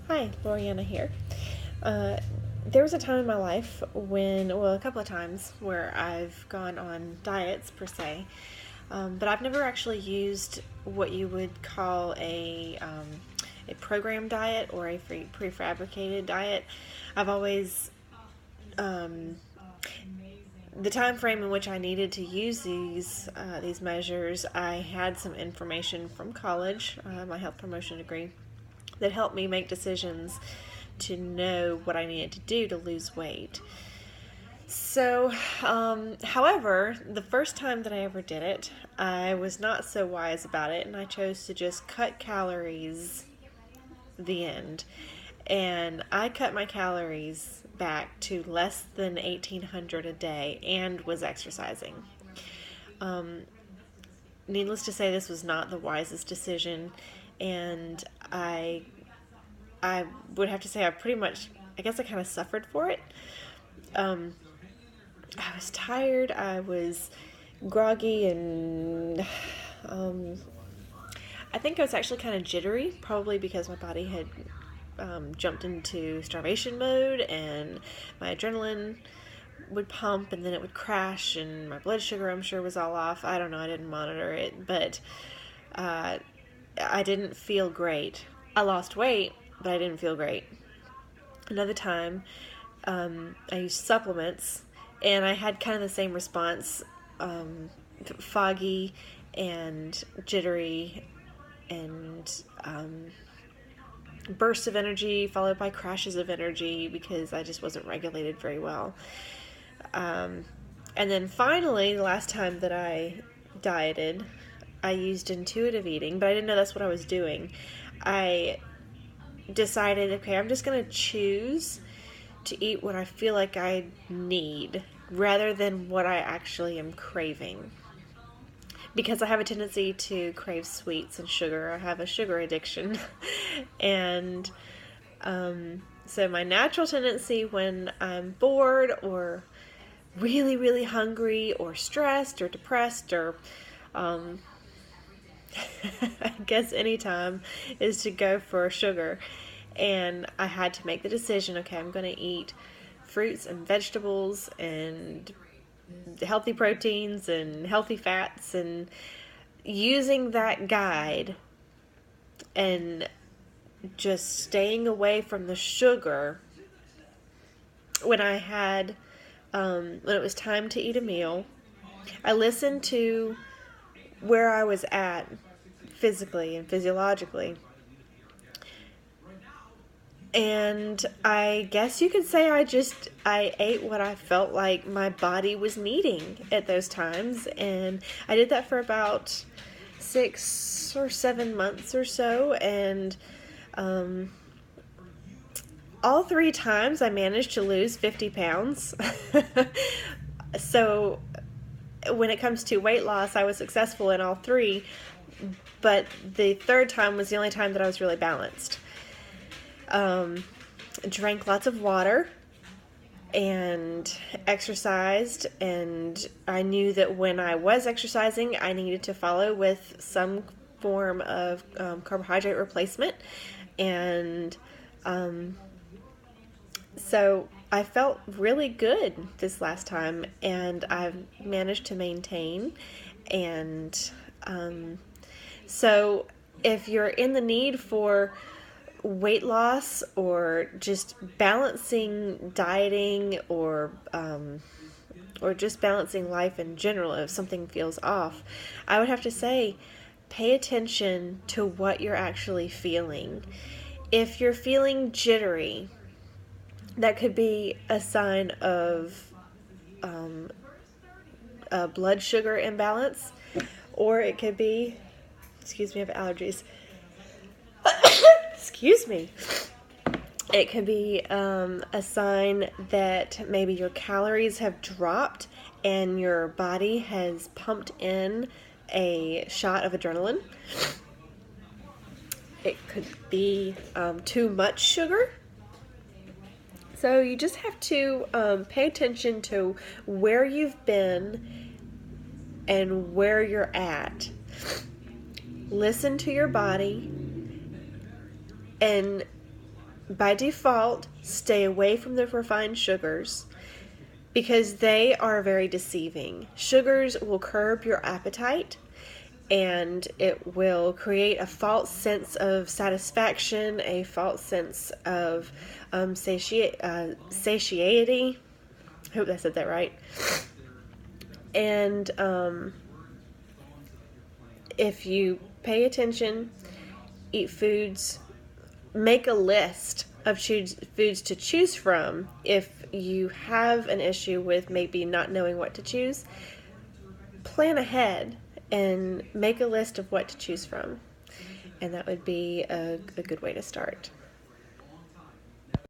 Hi, Loriana here. Uh, there was a time in my life a couple of times where I've gone on diets per se, but I've never actually used what you would call a program diet or a prefabricated diet. I've always the time frame in which I needed to use these measures. I had some information from college, my health promotion degree, that helped me make decisions to know what I needed to do to lose weight. So, however, the first time that I ever did it, I was not so wise about it, and I chose to just cut calories. The end. And I cut my calories back to less than 1,800 a day and was exercising. Um, Needless to say, this was not the wisest decision, and I would have to say I guess I kind of suffered for it. Um, I was tired, I was groggy, and I think I was actually kind of jittery, probably because my body had jumped into starvation mode, and my adrenaline would pump and then it would crash, and my blood sugar, I'm sure, was all off. I don't know, I didn't monitor it, but uh, I didn't feel great. I lost weight, but I didn't feel great. Another time, I used supplements, and I had kind of the same response, foggy and jittery, and bursts of energy followed by crashes of energy because I just wasn't regulated very well. Um, and then finally, the last time that I dieted, I used intuitive eating, but I didn't know that's what I was doing. I decided, okay, I'm just going to choose to eat what I feel like I need rather than what I actually am craving. Because I have a tendency to crave sweets and sugar. I have a sugar addiction. and so my natural tendency when I'm bored or really, really hungry or stressed or depressed or I guess anytime is to go for sugar. And I had to make the decision, okay, I'm going to eat fruits and vegetables and healthy proteins and healthy fats, and using that guide and just staying away from the sugar when when it was time to eat a meal. I listened to where I was at physically and physiologically. And I guess you could say I ate what I felt like my body was needing at those times. And I did that for about 6 or 7 months or so. And all three times I managed to lose 50 pounds. So when it comes to weight loss, I was successful in all three. But the third time was the only time that I was really balanced. Drank lots of water and exercised, and I knew that when I was exercising, I needed to follow with some form of carbohydrate replacement, and so I felt really good this last time, and I've managed to maintain, and so if you're in the need for weight loss or just balancing dieting or just balancing life in general, if something feels off, I would have to say pay attention to what you're actually feeling. If you're feeling jittery, that could be a sign of a blood sugar imbalance, or it could be, excuse me, I have allergies. Excuse me. It could be a sign that maybe your calories have dropped and your body has pumped in a shot of adrenaline. It could be too much sugar. So you just have to pay attention to where you've been and where you're at. Listen to your body and by default, stay away from the refined sugars because they are very deceiving. Sugars will curb your appetite, and it will create a false sense of satisfaction, a false sense of satiety. I hope I said that right. And if you pay attention, eat foods, make a list of foods to choose from. If you have an issue with maybe not knowing what to choose, plan ahead and make a list of what to choose from. And that would be a good way to start.